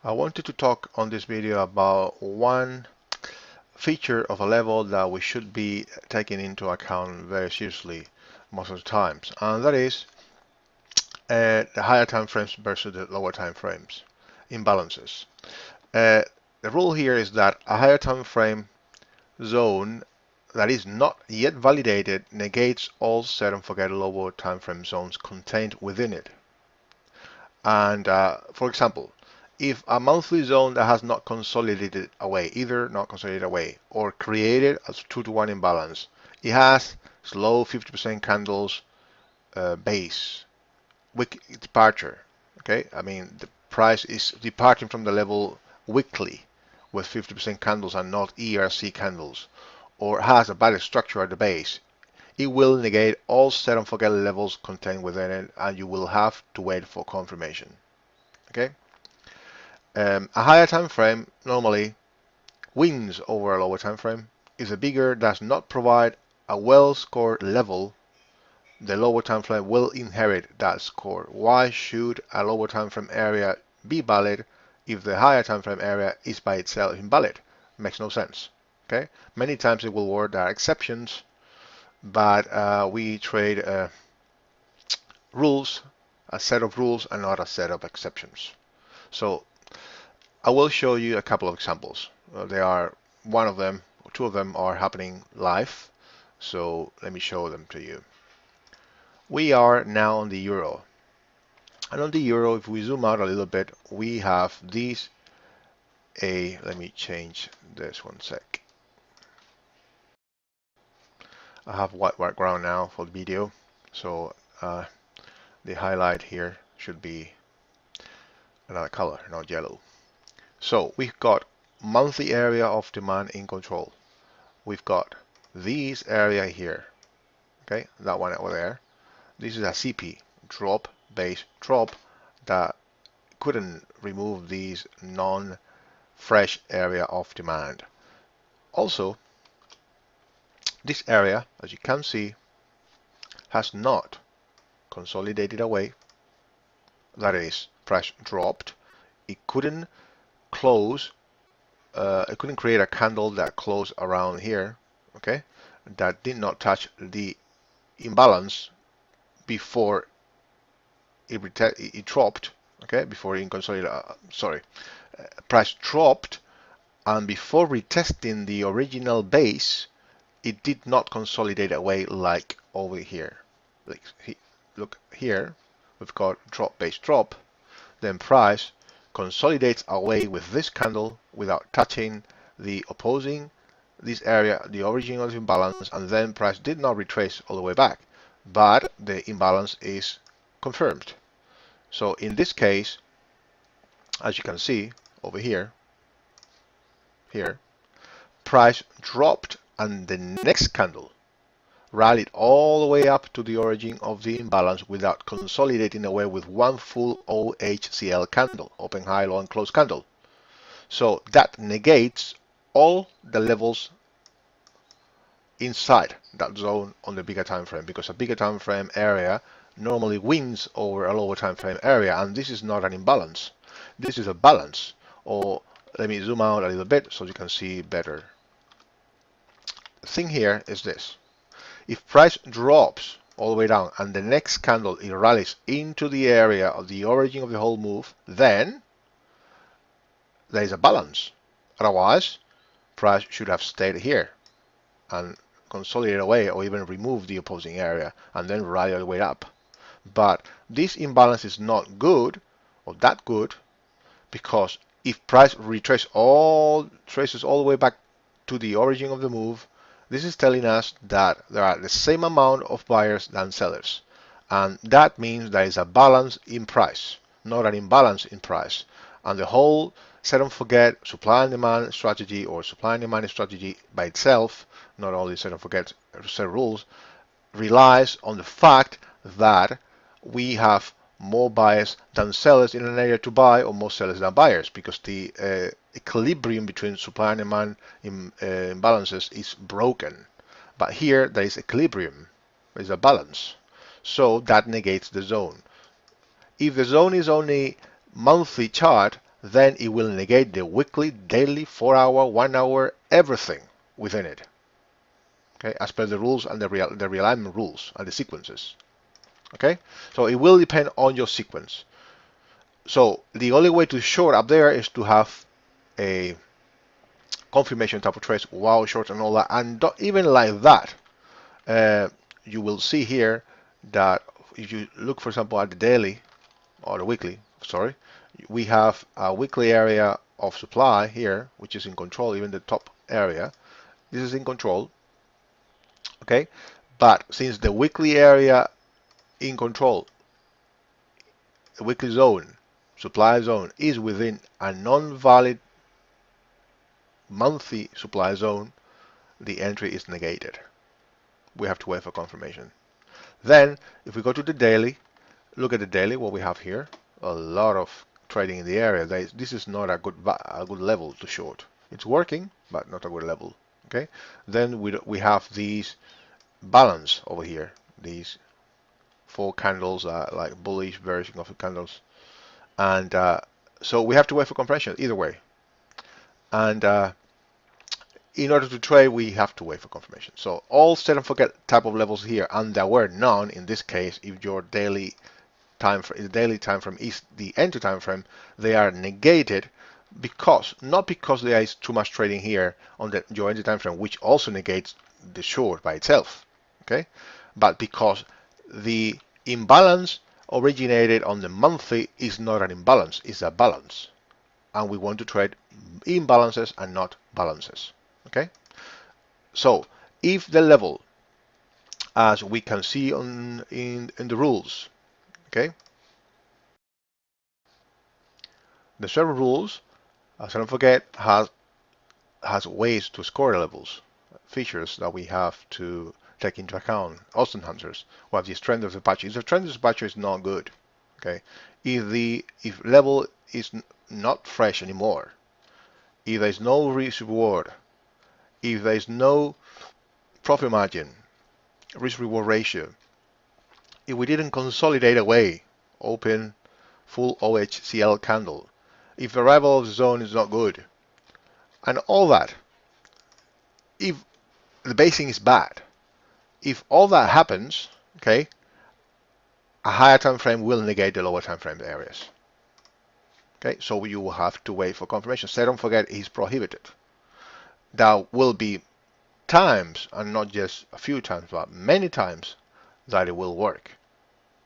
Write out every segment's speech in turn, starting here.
I wanted to talk on this video about one feature of a level that we should be taking into account very seriously most of the times, and that is the higher time frames versus the lower time frames imbalances. Uh, the rule here is that a higher time frame zone that is not yet validated negates all set and forget lower time frame zones contained within it. And for example, if a monthly zone that has not consolidated away, either not consolidated away or created a 2-to-1 imbalance, it has slow 50% candles base, wick departure. Okay, I mean the price is departing from the level weekly with 50% candles and not ERC candles, or has a bad structure at the base. It will negate all set and forget levels contained within it, and you will have to wait for confirmation. Okay. A higher time frame normally wins over a lower time frame. If the bigger does not provide a well-scored level, the lower time frame will inherit that score. Why should a lower time frame area be valid if the higher time frame area is by itself invalid? Makes no sense. Okay. Many times it will work. There are exceptions, but we trade rules, a set of rules, and not a set of exceptions. So I will show you a couple of examples. They are one of them, or two of them are happening live. So let me show them to you. We are now on the euro. And on the euro, if we zoom out a little bit, we have these. Let me change this one sec. I have white background now for the video. So the highlight here should be another color, not yellow. So we've got monthly area of demand in control. We've got this area here, okay, that one over there. This is a CP, drop, base, drop, that couldn't remove these non-fresh area of demand. Also, this area, as you can see, has not consolidated away. That is, price dropped. It couldn't close. It couldn't create a candle that closed around here, okay, that did not touch the imbalance before it dropped, okay, before it consolidated, price dropped, and before retesting the original base, it did not consolidate away like over here. Like, look here, we've got drop, base, drop, then price consolidates away with this candle without touching the opposing, this area, the origin of the imbalance, and then price did not retrace all the way back, but the imbalance is confirmed. So in this case, as you can see over here, price dropped and the next candle rallied all the way up to the origin of the imbalance without consolidating away with one full OHCL candle, open, high, low, and close candle. So that negates all the levels inside that zone on the bigger time frame, because a bigger time frame area normally wins over a lower time frame area, and this is not an imbalance. This is a balance. Or let me zoom out a little bit so you can see better. The thing here is this. If price drops all the way down and the next candle it rallies into the area of the origin of the whole move, then there is a balance. Otherwise, price should have stayed here and consolidate away or even remove the opposing area and then rally all the way up. But this imbalance is not good or that good, because if price traces all the way back to the origin of the move, this is telling us that there are the same amount of buyers than sellers, and that means there is a balance in price, not an imbalance in price. And the whole set and forget supply and demand strategy, or supply and demand strategy by itself, not only set and forget set rules, relies on the fact that we have more buyers than sellers in an area to buy, or more sellers than buyers, because the equilibrium between supply and demand imbalances is broken. But here there is equilibrium, there is a balance. So that negates the zone. If the zone is only monthly chart, then it will negate the weekly, daily, 4-hour, 1 hour, everything within it. Okay, as per the rules and the realignment rules and the sequences. Okay, so it will depend on your sequence. So the only way to short up there is to have a confirmation type of trace while short and all that, and even like that, you will see here that if you look, for example, at the daily or the weekly, sorry, we have a weekly area of supply here, which is in control, even the top area. This is in control, okay? But since the weekly area in control, the weekly zone, supply zone, is within a non-valid monthly supply zone, the entry is negated. We have to wait for confirmation. Then, if we go to the daily, look at the daily, what we have here, a lot of trading in the area. This is not a good level to short. It's working, but not a good level. Okay. Then we have these balance over here. These 4 candles are like bullish version of the candles, and so we have to wait for confirmation either way. And in order to trade, we have to wait for confirmation. So all set and forget type of levels here, and there were none in this case. If your daily time frame, the daily time frame is the entry time frame, they are negated because not because there is too much trading here on your entry time frame, which also negates the short by itself, okay? But because the imbalance originated on the monthly is not an imbalance, it's a balance, and we want to trade imbalances and not balances, okay? So if the level, as we can see in the rules, okay, the server rules, don't forget, has ways to score levels, features that we have to take into account. Austin Hunters, we have the strength of the patch. If the strength of the patch is not good, okay, if level is not fresh anymore, if there is no risk reward, if there is no profit margin, risk reward ratio, if we didn't consolidate away, open full OHCL candle, if the arrival of the zone is not good, and all that, if the basing is bad, if all that happens, okay, a higher time frame will negate the lower time frame areas. Okay, so you will have to wait for confirmation. So don't forget, it's prohibited. There will be times, and not just a few times, but many times, that it will work.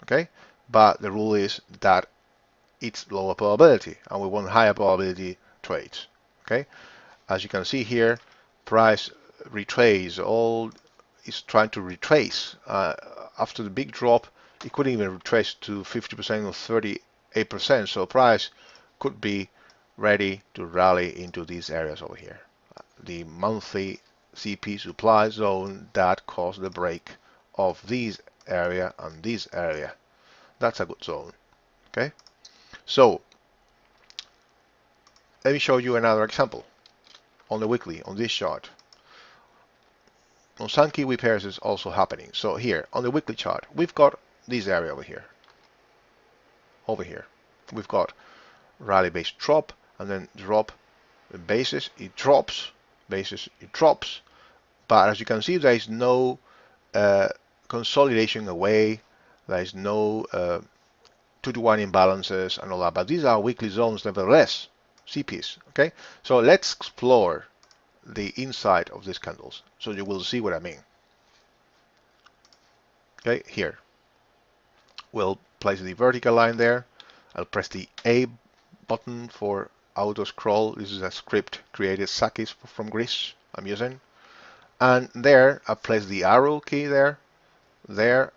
Okay, but the rule is that it's lower probability, and we want higher probability trades. Okay, as you can see here, price retrace, all is trying to retrace. After the big drop, it couldn't even retrace to 50% or 38%, so price could be ready to rally into these areas over here. The monthly CP supply zone that caused the break of this area and this area. That's a good zone. Okay, so let me show you another example on the weekly on this chart. On some Kiwi pairs is also happening. So here on the weekly chart, we've got this area over here. We've got rally base drop and then drop the basis. It drops, basis it drops. But as you can see, there is no consolidation away. There is no 2-to-1 imbalances and all that. But these are weekly zones nevertheless, CPs. Okay, so let's explore the inside of these candles, so you will see what I mean. Okay, here we'll place the vertical line there. I'll press the A button for auto scroll. This is a script created Sakis from Greece I'm using, and there I place the arrow key there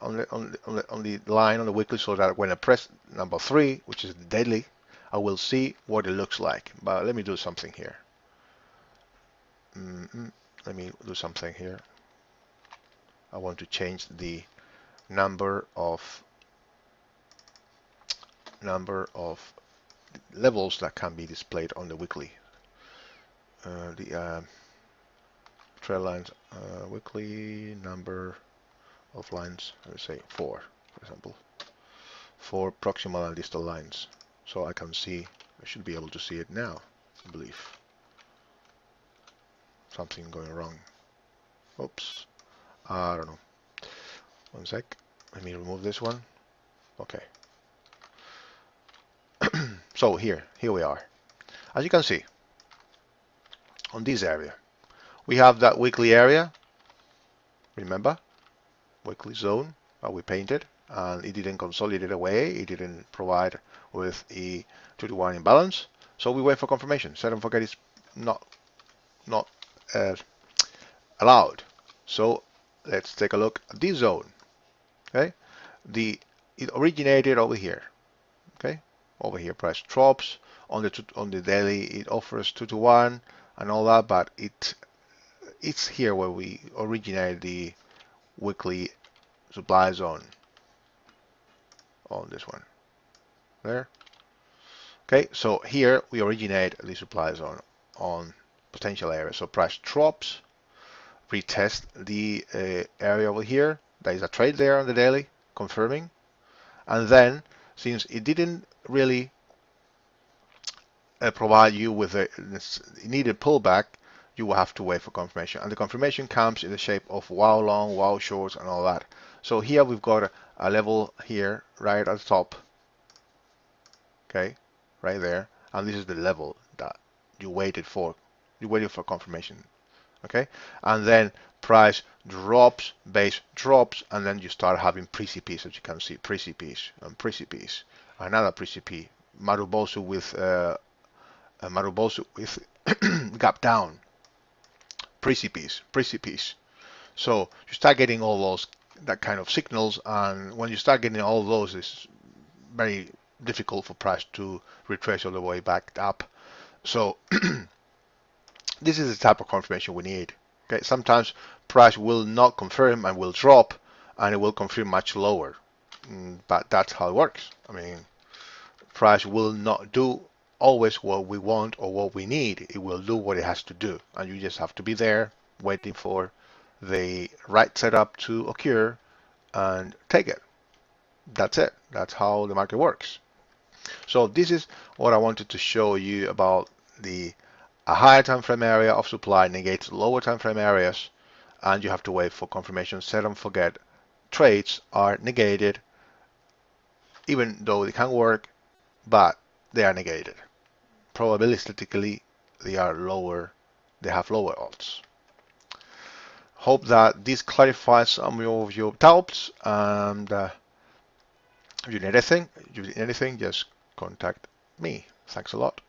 on the line on the weekly, so that when I press number 3, which is the daily, I will see what it looks like. But let me do something here. Let me do something here. I want to change the number of levels that can be displayed on the weekly. The trail lines, weekly number of lines, let's say 4, for example, 4 proximal and distal lines, so I can see I should be able to see it now, I believe. Something going wrong. Oops. I don't know. One sec. Let me remove this one. Okay. So here we are. As you can see, on this area, we have that weekly area. Remember, weekly zone that we painted, and it didn't consolidate away. It didn't provide with a 2-to-1 imbalance. So we wait for confirmation. Set and forget is not allowed. So let's take a look at this zone. Okay, it originated over here. Okay, over here price drops on the daily. It offers 2-to-1 and all that, but it's here where we originate the weekly supply zone on this one there. Okay, so here we originate the supply zone on potential area. So price drops, retest the area over here. There is a trade there on the daily, confirming, and then since it didn't really provide you with a needed pullback, you will have to wait for confirmation, and the confirmation comes in the shape of wow long, wow shorts, and all that. So here we've got a level here right at the top, okay, right there, and this is the level that you waited for. You waited for confirmation, okay, and then price drops, base drops, and then you start having precipice, as you can see, precipice and precipice, another precipice, Marubosu with gap down, precipice. So you start getting all those that kind of signals, and when you start getting all those, it's very difficult for price to retrace all the way back up. So this is the type of confirmation we need. Okay, sometimes price will not confirm and will drop, and it will confirm much lower, but that's how it works. I mean, price will not do always what we want or what we need. It will do what it has to do, and you just have to be there waiting for the right setup to occur and take it. That's it. That's how the market works. So this is what I wanted to show you about a higher time frame area of supply negates lower time frame areas, and you have to wait for confirmation. Set and forget trades are negated, even though they can work, but they are negated. Probabilistically, they are lower. They have lower odds. Hope that this clarifies some of your doubts, and if you need anything, just contact me. Thanks a lot.